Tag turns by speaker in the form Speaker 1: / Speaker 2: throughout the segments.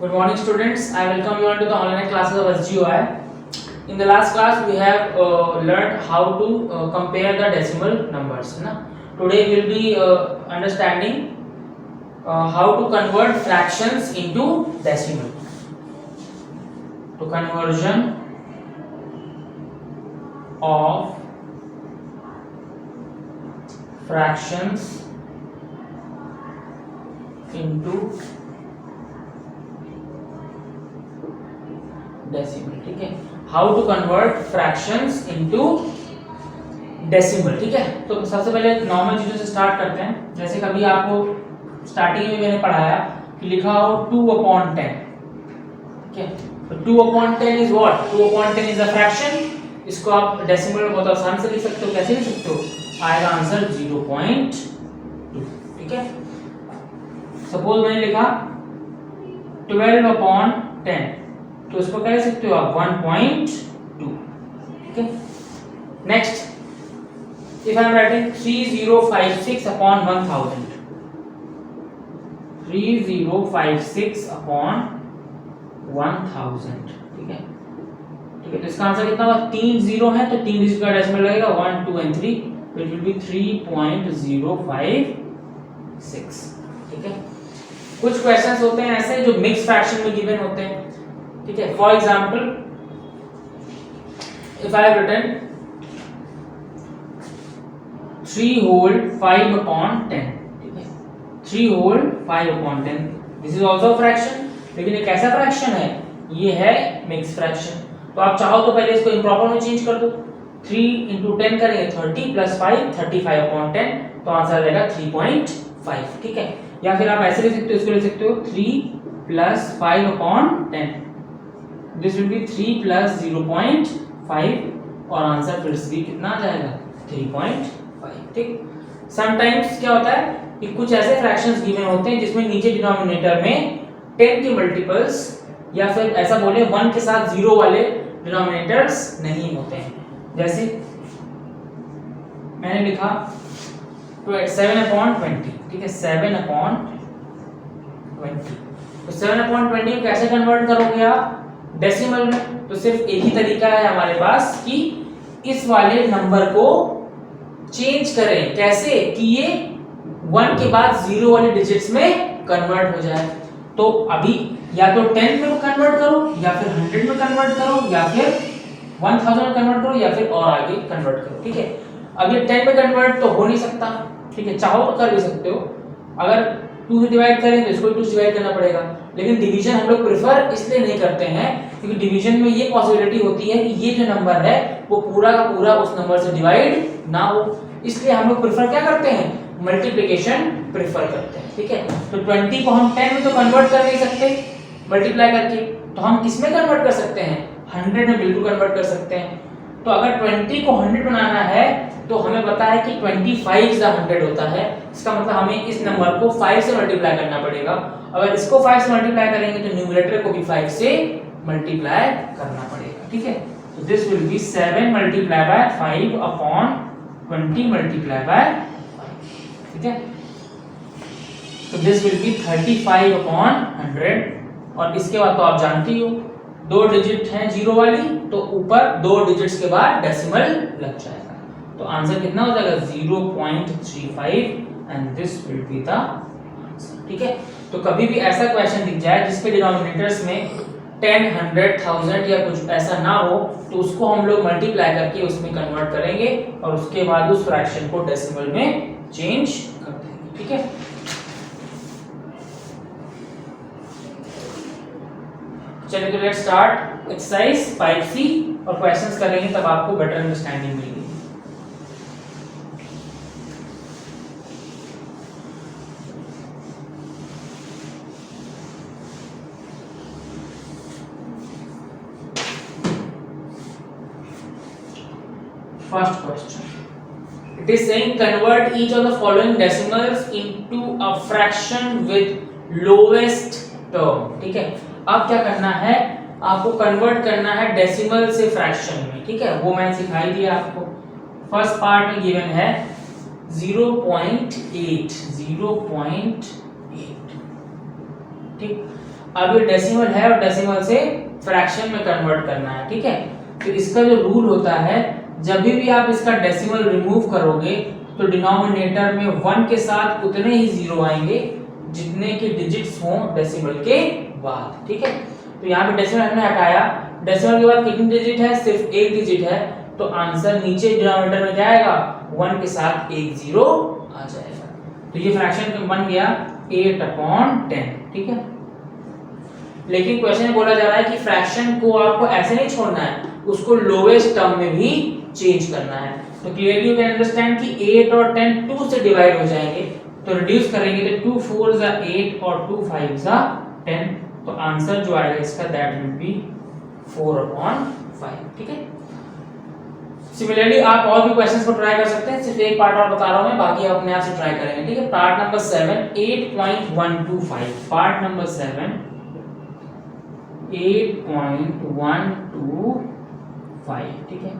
Speaker 1: Good morning, students. I welcome you all to the online classes of SGOI. In the last class, we have learned how to compare the decimal numbers. Na? Today, we will be understanding how to convert fractions into decimal. To conversion of fractions into decimal. ठीक है, how to convert fractions into decimal. ठीक है, तो सबसे पहले normal चीजों से start करते हैं. जैसे कभी आपको स्टार्टिंग में मैंने पढ़ाया कि लिखा हो 2/10. ठीक है, तो 2/10 is what? 2/10 is a fraction. इसको आप डेसिमल में बहुत आसान से लिख सकते हो. कैसे लिख सकते हो? आएगा आंसर 0.2. ठीक है, सपोज मैंने लिखा 12/10, तो इसको कह सकते हो आप 1.2. ठीक है, next if I am writing 3056/1000. 3056/1000. ठीक है, ठीक है, तो इसका आंसर कितना होगा? 3 जीरो है तो 3 डिजिट का डेसिमल लगेगा 1 2 and 3, तो इट विल बी 3.056. ठीक है, कुछ क्वेश्चंस होते हैं ऐसे जो मिक्स फ्रैक्शन में गिवन होते हैं. ठीक है, for example if I have written 3 whole 5/10. ठीक है, 3 whole 5/10, this is also fraction. लेकिन ये कैसा फ्रैक्शन है? ये है मिक्स फ्रैक्शन. तो आप चाहो तो पहले इसको इम्प्रॉपर में चेंज कर दो. 3 into 10 करेंगे 30 plus 5 35/10, तो आंसर आ जाएगा 3.5. ठीक है, या फिर आप ऐसे लिख सकते हो, इसको लिख सकते हो 3 plus 5/10. This will be 3 plus 0.5 और आंसर फिर से कितना आ जाएगा? 3.5. ठीक, समटाइम्स क्या होता है कि कुछ ऐसे फ्रैक्शंस गिवन होते हैं जिसमें नीचे डिनोमिनेटर में 10 के मल्टीपल्स या फिर ऐसा बोले 1 के साथ 0 वाले डिनोमिनेटर्स नहीं होते हैं. जैसे मैंने लिखा 7/20. ठीक है, 7/20. तो 7/20 को कैसे कन्वर्ट करोगे आप डेसिमल में? तो सिर्फ एक ही तरीका है हमारे पास कि इस वाले नंबर को चेंज करें. कैसे? कि ये 1 के बाद 0 वाले डिजिट्स में कन्वर्ट हो जाए. तो अभी या तो 10 में कन्वर्ट करो, या फिर 100 में कन्वर्ट करो, या फिर 1000 में कन्वर्ट करो, या फिर और आगे कन्वर्ट करो. ठीक है, अब ये 10 में कन्वर्ट तो हो नहीं सकता. ठीक है, चाहो तो कर भी सकते हो. अगर 2 से डिवाइड करें तो इसको 2 से डिवाइड करना पड़ेगा. लेकिन डिवीजन हम लोग प्रेफर इसलिए नहीं करते हैं क्योंकि डिवीजन में ये पॉसिबिलिटी होती है कि ये जो नंबर है वो पूरा का पूरा उस नंबर से डिवाइड ना हो. इसलिए हम लोग प्रेफर क्या करते हैं? मल्टीप्लिकेशन प्रेफर करते हैं. ठीक है, तो 20 को हम 10 में तो कन्वर्ट कर नहीं सकते मल्टीप्लाई करके, तो हम किस में कन्वर्ट कर सकते हैं? 100 में बिल्कुल कन्वर्ट कर सकते हैं. तो अगर 20 को 100 बनाना है तो हमें पता है कि 25 का 100 होता है. इसका मतलब हमें इस नंबर को 5 से मल्टीप्लाई करना पड़ेगा. अगर इसको 5 से मल्टीप्लाई करेंगे तो न्यूमरेटर को भी 5 से मल्टीप्लाई करना पड़ेगा. ठीक है, तो this will be 7 multiply by 5/20 multiply by 5. ठीक है, तो दिस विल बी 35/100. और इसके बाद तो आप जानती हो 2 डिजिट हैं 0 वाली, तो ऊपर 2 डिजिट्स के बाद डेसिमल लग जाएगा. तो आंसर कितना हो जाएगा? 0.35 and this will be the answer. ठीक है, तो कभी भी ऐसा क्वेश्चन दिख जाए जिसके डिनोमिनेटर्स में 10 100 1000 या कुछ ऐसा ना हो, तो उसको हम लोग मल्टीप्लाई करके उसमें कन्वर्ट करेंगे और उसके बाद उस फ्रैक्शन को डेसिमल में चेंज कर देंगे. ठीक है, चलिए तो लेट्स स्टार्ट एक्सरसाइज 5C और क्वेश्चंस करेंगे तब आपको बेटर अंडरस्टैंडिंग मिलेगी. First question. It is saying convert each of the following decimals into a fraction with lowest term. ठीक है, अब क्या करना है? आपको कन्वर्ट करना है डेसिमल से फ्रैक्शन में. ठीक है, वो मैंने सिखाई दिया आपको. फर्स्ट पार्ट में गिवन है 0.8 ठीक, अब ये डेसिमल है और डेसिमल से फ्रैक्शन में कन्वर्ट करना है, ठीक है। तो इसका जो रूल होता है, जब भी आप इसका डेसिमल रिमूव करोगे तो डिनोमिनेटर में 1 के साथ उतने ही जीरो आएंगे जितने के डिजिट्स हों डेसिमल के बाद, ठीक है। तो यहाँ पे डेसिमल हमने हटाया, डेसिमल के बाद कितनी डिजिट है, सिर्फ एक डिजिट है, तो आंसर नीचे डिनोमिनेटर में क्या आएगा, 1 के साथ एक जीरो आ जाएगा। तो ये फ्रैक्शन बन गया 8/10, ठीक है। लेकिन क्वेश्चन में बोला जा रहा है कि फ्रैक्शन को आपको ऐसे नहीं छोड़ना है, उसको लोएस्ट टर्म में भी चेंज करना है। तो क्लियरली यू कैन अंडरस्टैंड कि 8 और 10 2 से डिवाइड हो जाएंगे, तो रिड्यूस करेंगे तो 2 4 जा 8 और 2 5 जा 10, तो आंसर जो आएगा इसका दैट विल बी 4/5, ठीक है। सिमिलरली आप और भी क्वेश्चंस को ट्राई कर सकते हैं, सिर्फ एक पार्ट और बता रहा हूं मैं, बाकी आप अपने आप से ट्राई करेंगे, ठीक है। पार्ट नंबर 7 8.125, पार्ट नंबर 7 8.125, ठीक है।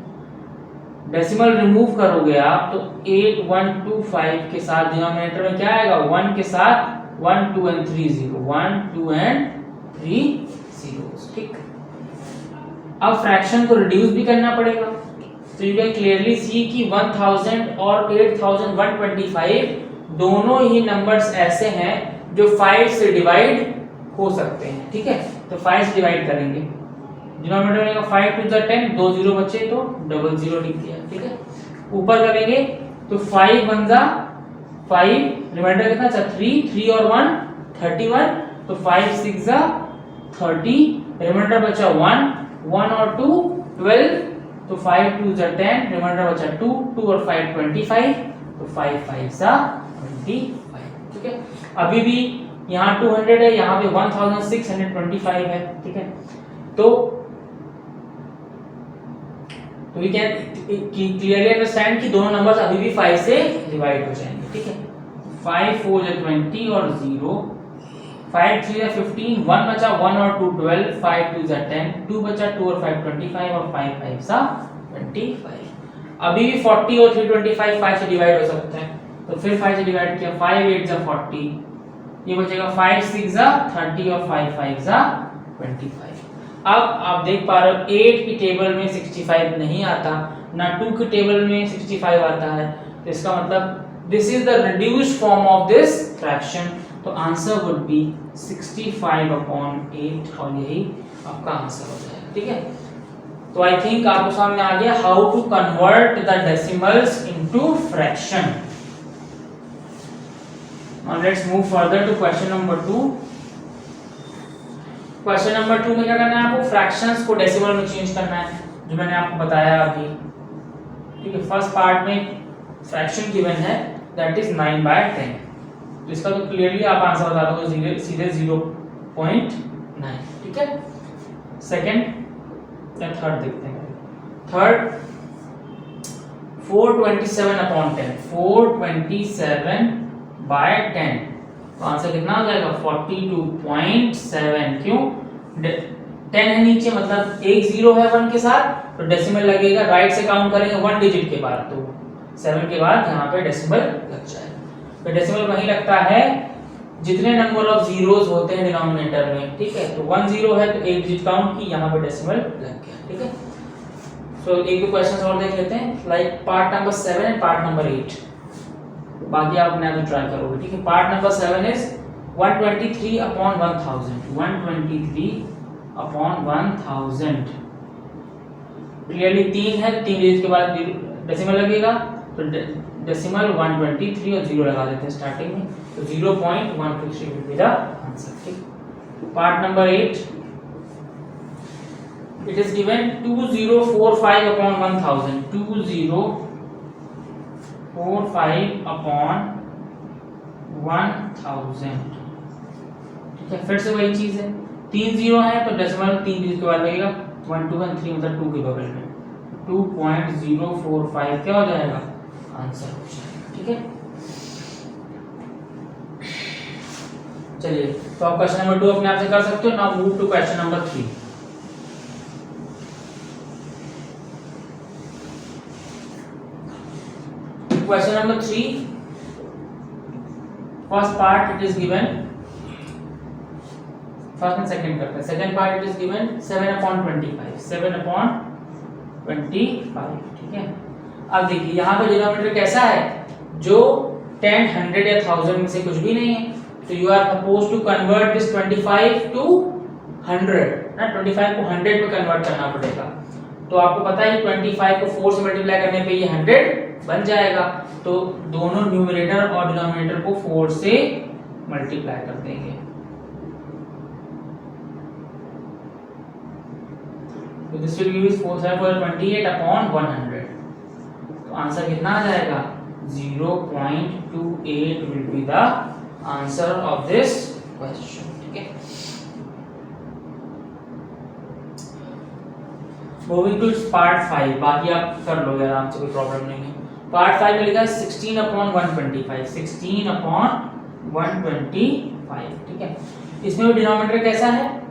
Speaker 1: डेसिमल रिमूव करोगे आप तो 8125 के साथ डिनोमिनेटर में क्या आएगा, 1 के साथ 1 2 and 3 0, 1 2 and 3 zeros, ठीक। अब फ्रैक्शन को रिड्यूस भी करना पड़ेगा, तो यू कैन क्लियरली सी कि 1000 और 8125 दोनों ही नंबर्स ऐसे हैं जो 5 से डिवाइड हो सकते हैं, ठीक है। तो 5 से डिवाइड करेंगे, डिनोमिनेटर में 5 2 10, 2 जीरो बचे तो 00 लिख दिया, ठीक है। ऊपर करेंगे तो 5 1 जा 5, रिमाइंडर कितना था 3, 3 और 1 31, तो 5 6 जा 30, रिमाइंडर बचा 1, 1 और 2 12, तो 5 2 जा 10, रिमाइंडर बचा 2, 2 और 5 25, तो 5 5 जा 25, ठीक है। अभी भी यहाँ 200 है, यहाँ पे 1625 है, ठीक है। तो वी कैन क्लियरली अंडरस्टैंड कि दोनों नंबर्स अभी भी 5 से डिवाइड हो जाएंगे, ठीक है। 5 4 जा 20 और 0, 5 3 जा 15, 1 बचा 1 और 2 12, 5 2 जा 10, 2 बचा 2 और 5 25 और 5 5 जा 25। अभी भी 40 और 325 5 से डिवाइड हो सकता है, तो फिर 5 से डिवाइड किया, 5 8 जा 40, ये बचेगा 5 6 जा 30 और 5 5 जा 25। अब आप देख पा रहे हो 8 की टेबल में 65 नहीं आता, ना 2 की टेबल में 65 आता है, तो इसका मतलब this is the reduced form of this fraction, तो आंसर वुड बी 65/8 और यही आपका आंसर हो जाएगा, ठीक है। तो आई थिंक आपको समझ में आ गया how to convert the decimals into fraction. Now let's move further to question number 2. Question number 2 में क्या करना है आपको, फ्रैक्शंस को डेसिमल में चेंज करना है, जो मैंने आपको बताया अभी, ठीक है। फर्स्ट पार्ट में फ्रैक्शन गिवन है दैट इज 9/10, तो इसका तो क्लियरली आप आंसर बता दोगे सीधे 0.9, ठीक है। सेकंड या थर्ड देखते हैं, थर्ड 427/10, 427/10, तो आंसर कितना हो जाएगा 42.7, क्यों 10 है नीचे, मतलब एक जीरो है 1 के साथ, तो डेसिमल लगेगा, राइट से काउंट करेंगे 1 डिजिट के बाद, तो 7 के बाद यहाँ पे डेसिमल लग जाएगा। तो डेसिमल वहीं लगता है जितने नंबर ऑफ जीरोस होते हैं डिनोमिनेटर में, ठीक है। तो 1 0 है तो एक डिजिट काउंट की, यहाँ पे डेसिमल लग गया, ठीक है। सो एक दो क्वेश्चंस और देख लेते हैं, like part number 7 and part number 8, बाकी आप अपने आप ट्राई करोगे, ठीक है। पार्ट नंबर 7 इज 123/1000, 123/1000, क्लियरली 3 है, 3 डिजिट के बाद डेसिमल लगेगा, तो डेसिमल 123 और 0 लगा देते हैं स्टार्टिंग में, तो 0.123 विल बी द आंसर, ठीक। Part number 8, it is given 2045/1000, 2045/1000, ठीक है। फिर से वही चीज है, 3 जीरो है तो डेसिमल 3 डिजिट के बाद लगेगा, 1 2 1 3 मतलब 2 के बगल में, 2.045 क्या हो जाएगा, आंसर हो जाएगा, ठीक है। चलिए, तो आप क्वेश्चन नंबर 2 अपने आप से कर सकते हो। Now move to question number 3। Question number 3, first part it is given first and second करते हैं। सेकंड पार्ट इज गिवन 7/25, 7/25, ठीक है। अब देखिए यहाँ पे डिनोमिनेटर कैसा है, जो 10, 100 या 1000 में से कुछ भी नहीं है, तो you are suppose to convert this 25 to 100 ना, 25 को 100 में कन्वर्ट करना पड़ेगा। तो आपको पता है 25 को 4 से मल्टीप्लाई करने पे ये 100 बन जाएगा, तो दोनों न्यूमरेटर और डिनोमिनेटर को 4 से मल्टीप्लाई कर देंगे। तो दिस विल गिव 4 7 28/100। तो आंसर कितना आ जाएगा, 0.28 will be the answer of this question, ठीक है। मूविंग टू पार्ट 5, बाकी आप कर लोगे आराम से, कोई प्रॉब्लम नहीं है। पार्ट 5 में लिखा है 16/125, 16/125, ठीक है। इसमें भी डिनोमिनेटर कैसा है,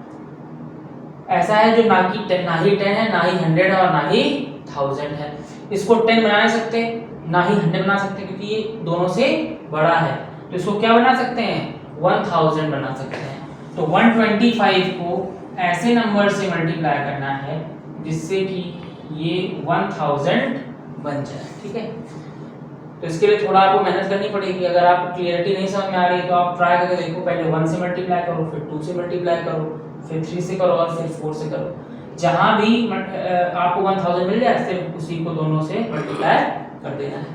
Speaker 1: ऐसा है जो ना ही 10 है, ना ही 100 है और ना ही 1000 है। इसको 10 बना नहीं सकते, ना ही 100 बना सकते, क्योंकि ये दोनों से बड़ा है। तो इसको क्या बना सकते हैं, 1000 बना सकते हैं। तो 125 को ऐसे नंबर से मल्टीप्लाई करना है जिससे कि ये 1000 बन जाए, ठीक है। तो इसके लिए थोड़ा आपको मेहनत करनी पड़ेगी। अगर आपको क्लियरिटी नहीं समझ में आ रही तो आप ट्राई करके देखो, पहले 1 से मल्टीप्लाई करो, फिर 2 से मल्टीप्लाई करो, फिर 3 से करो और फिर 4 से करो। जहां भी आपको 1000 मिल जाए सिर्फ उसी को दोनों से मल्टीप्लाई कर देना है।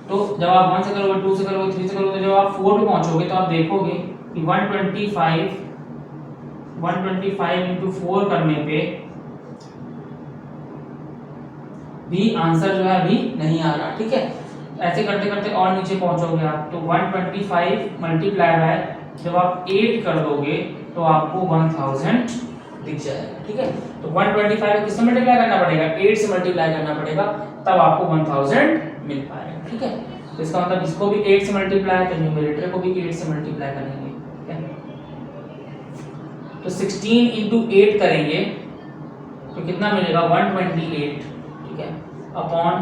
Speaker 1: तो जब आप 1 से करोगे, 2 से करोगे, 3 से करोगे, तो जब आप 4 पे पहुंचोगे तो आप देखोगे कि 125 into 4 करने पे भी आंसर जो है अभी नहीं आ रहा, ठीक है। ऐसे करते करते और नीचे पहुंचोगे आप, तो 125 मल्टीप्लाई बाय जब आप 8 कर दोगे तो आपको 1000 दिख जाएगा, ठीक है। तो 125 किससे मल्टीप्लाई करना पड़ेगा, 8 से मल्टीप्लाई करना पड़ेगा, तब आपको 1000 मिल पाएगा, ठीक है। तो इसका मतलब इसको भी 8 से मल्टीप्लाई, तो न्यूमरेटर को भी 8 से मल्टीप्लाई करेंगे, ठीक है। तो 16 into 8 करेंगे तो कितना मिलेगा, 128, ठीक है, अपॉन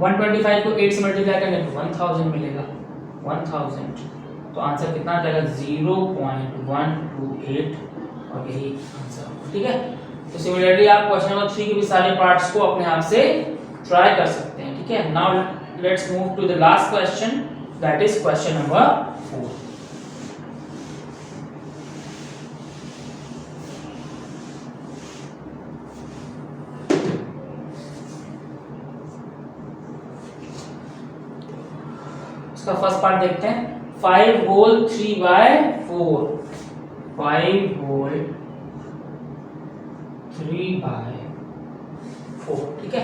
Speaker 1: 125 को 8 से मल्टीप्लाई करेंगे तो 1000 मिलेगा, 1000। तो आंसर कितना आ जाएगा, 0.128, और यही आंसर होगा, ठीक है। तो सिमिलरली आप क्वेश्चन नंबर 3 के भी सारे पार्ट्स को अपने आप से ट्राई कर सकते हैं, ठीक है। Now let's move to the last question, that is question number 4। इसका फर्स्ट पार्ट देखते हैं, 5 होल 3/4, 5 होल 3/4, ठीक है।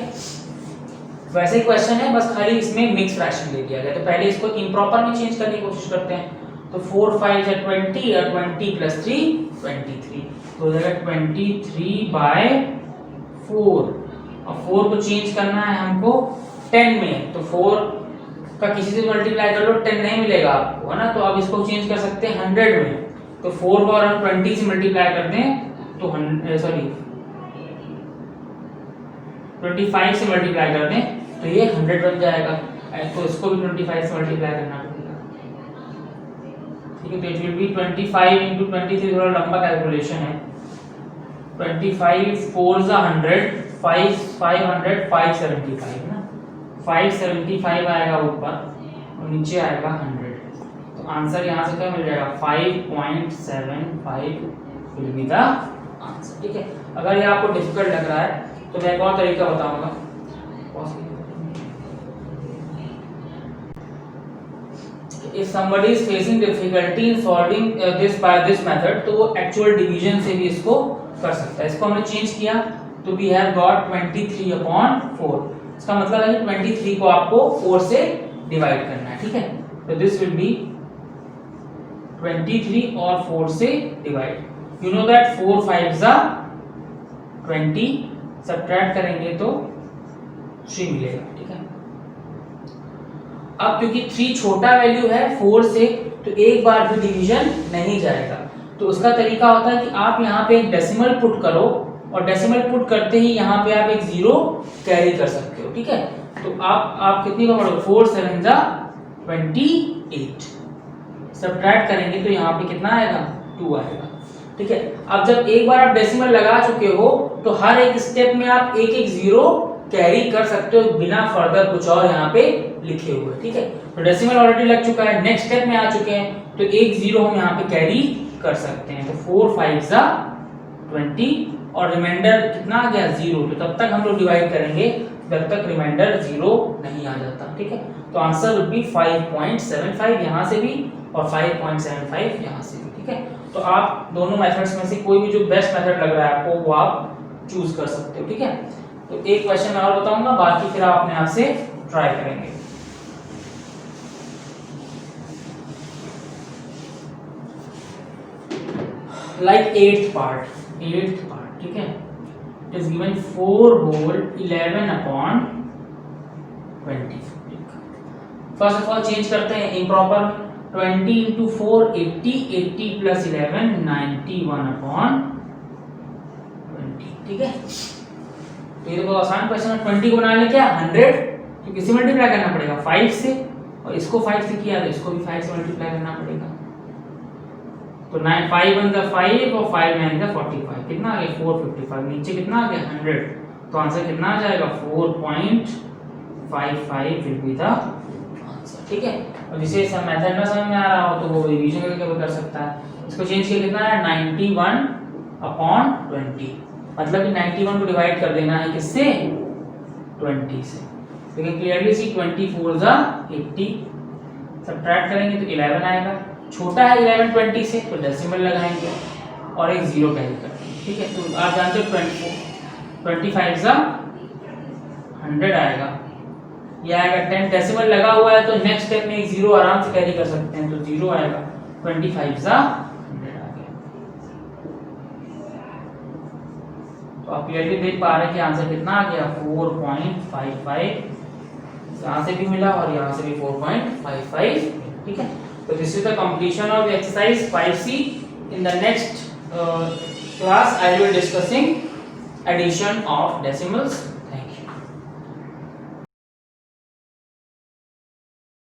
Speaker 1: वैसे ही क्वेश्चन है, बस खाली इसमें मिक्स फ्रैक्शन दे दिया गया। तो पहले इसको इम्प्रॉपर में चेंज करने की कोशिश करते हैं। तो 4 5 है 20 और 20 + 3 23, तो हो जाएगा 23/4। और 4 को चेंज करना है हमको 10 में, तो 4 का किसी से मल्टीप्लाई कर लो 10 नहीं मिलेगा आपको, है ना। तो अब इसको चेंज कर सकते हैं 100 में। तो 4 को अगर हम 20 से मल्टीप्लाई कर दें तो 25 से मल्टीप्लाई कर दें तो ये 100 बन जाएगा। तो इसको भी 25 से मल्टीप्लाई करना पड़ेगा, ठीक है। तो इट विल बी 25 into 23, थोड़ा लंबा कैलकुलेशन है। 25 4 100, 5 500 575 ना, 575 आएगा ऊपर और नीचे आएगा 100। तो आंसर यहाँ से क्या मिल जाएगा, 5.75 विल बी द आंसर, ठीक है। अगर ये आपको डिफिकल्ट लग रहा है तो मैं एक और तरीका बताऊंगा। If somebody is facing difficulty in solving this by this method, तो वो एक्चुअल डिवीजन से भी इसको कर सकता है। इसको हमने चेंज किया तो we have got 23/4। इसका मतलब है कि 23 को आपको 4 से डिवाइड करना है, ठीक है। तो दिस विल बी 23 और 4 से divide. You know that 4 5 20, subtract करेंगे तो 3 मिलेगा, ठीक है। अब क्योंकि 3 छोटा वैल्यू है 4 से, तो एक बार भी डिवीजन नहीं जाएगा। तो उसका तरीका होता है कि आप यहाँ पे एक डेसिमल पुट करो, और डेसिमल पुट करते ही यहाँ पे आप एक 0 कैरी कर सकते हो, ठीक है। तो आप कितनी का पढ़ोगे, 4 7 28, सब्ट्रैक्ट करेंगे तो यहाँ पे कितना आएगा, 2 आएगा। ठीक है। अब जब एक बार आप डेसिमल लगा चुके हो तो हर एक स्टेप में आप एक एक जीरो कैरी कर सकते हो बिना फर्दर कुछ और यहाँ पे लिखे हुए, ठीक है। तो डेसिमल ऑलरेडी लग चुका है, नेक्स्ट स्टेप में आ चुके हैं तो एक जीरो हम यहाँ पे कैरी कर सकते हैं। तो 4 5 20 और रिमाइंडर कितना आ गया 0। तो तब तक हम लोग डिवाइड करेंगे जब तक रिमाइंडर 0 नहीं आ जाता, ठीक है। तो आंसर वुड बी 5.75 यहाँ से भी और 5.75 यहाँ से भी, ठीक है। तो आप दोनों मेथड्स में से कोई भी जो बेस्ट मेथड लग रहा है आपको वो आप चूज कर सकते हो, ठीक है। तो एक क्वेश्चन मैं और बताऊंगा, बाकी फिर आप अपने आप से ट्राई करेंगे। लाइक एट्थ पार्ट, ठीक है। It is given 4 whole 11 upon 20। First of all change करते हैं इम्प्रॉपर। 20 into 4 80, 80 plus 11 91 upon 20, ठीक है। तो ये तो बहुत आसान क्वेश्चन है। 20 को बनाने क्या 100, तो किसी मल्टीप्लाई करना पड़ेगा 5 से, और इसको 5 से किया तो इसको भी 5 से मल्टीप्लाई करना पड़ेगा। तो 9 5 1 5 और 5 9 45, कितना आ गया 455। नीचे कितना आ गया 100, तो आंसर कितना आ जाएगा 4.55 विल बी द आंसर, ठीक है। और जिसे सब मेथड में समझ में आ रहा हो तो वो रिवीजन करके भी कर सकता है। इसको चेंज किया कितना है 91 अपॉन 20, मतलब कि 91 को डिवाइड कर देना है किससे 20 से। लेकिन क्लियरली सी 24 80, सब्ट्रैक्ट करेंगे तो 11 आएगा। छोटा है 11 20 से तो डेसिमल लगाएंगे और एक जीरो कैरी करेंगे, ठीक है। तो आप जानते हो 25 100 आएगा, ये आएगा 10। डेसिमल लगा हुआ है तो नेक्स्ट स्टेप में एक जीरो आराम से कैरी कर सकते हैं, तो जीरो आएगा। 25 100 आ गया। तो आप क्लियरली देख पा रहे हैं कि आंसर कितना आ गया 4.55। यहाँ से भी मिला और यहाँ से भी 4.55, ठीक है। So this is the completion of the exercise 5C. In the next class, I will be discussing addition of decimals.